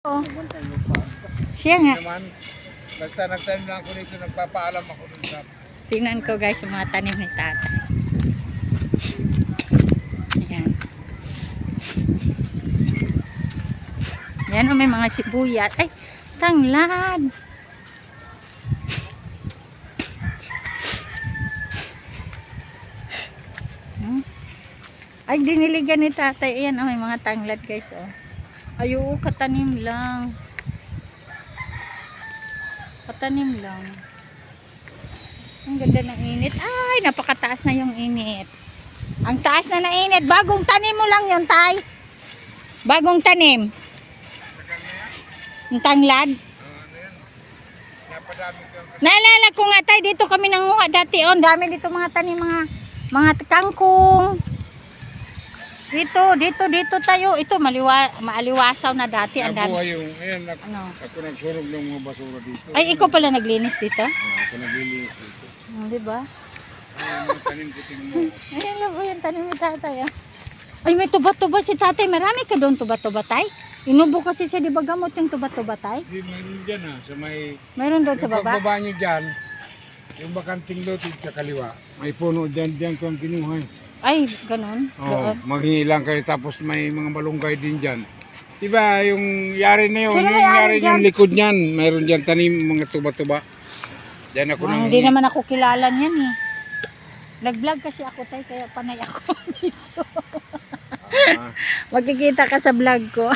Oh. Siya nga. Naman, basta nagtanim lang ako dito, nagpapaalam ako dun sa... Tingnan ko guys yung mga tanim ni tatay. Ayan. Ayan o, may mga sibuyat. Ay, tanglad. Ay, diniligan ni tatay. Ayan o, may mga tanglad guys o. Ayun, katanim lang. Katanim lang. Ang ganda ng init. Ay, napakataas na yung init. Ang taas na ng init. Bagong tanim mo lang yun, tay. Bagong tanim. Ang tanglad. Ano yan? Napadami ko. Naalala ko nga, tay, dito kami nanguha dati. On, dami dito mga tanim, mga kangkong. Dito tayo. Ito, maaliwasaw na dati. Ang dami. Nabuhay yung, ayan, Ano? ako nagsurog ng mga basura dito. Ay, ikaw pala naglinis dito? Ako naglilinis dito. Diba? Ayan, mga tanim ko tingnan mo. Ayan lang po yung tanim ni tatay. Ah. Ay, may tuba-tuba si tatay. Marami ka doon tuba-tuba, tay? Inubo kasi siya, di ba gamot yung tuba-tuba, tay? Hindi, mayroon dyan sa may... Mayroon doon sa Yung baba? pagbaba nyo dyan, yung bakanting lotid sa kaliwa, may puno dyan ko ang kinuha. Ay, ganun. Oo, maghingi lang kayo tapos may mga malunggay din dyan. Diba yung yari na yun, Sino yung may-ari yari dyan? yung likod niyan, mayroon dyan tanim, mga tuba-tuba. Dyan ako nang Hindi naman ako kilala niyan eh. Nag-vlog kasi ako, tay, kaya panay ako dito. Magkikita ka sa vlog ko.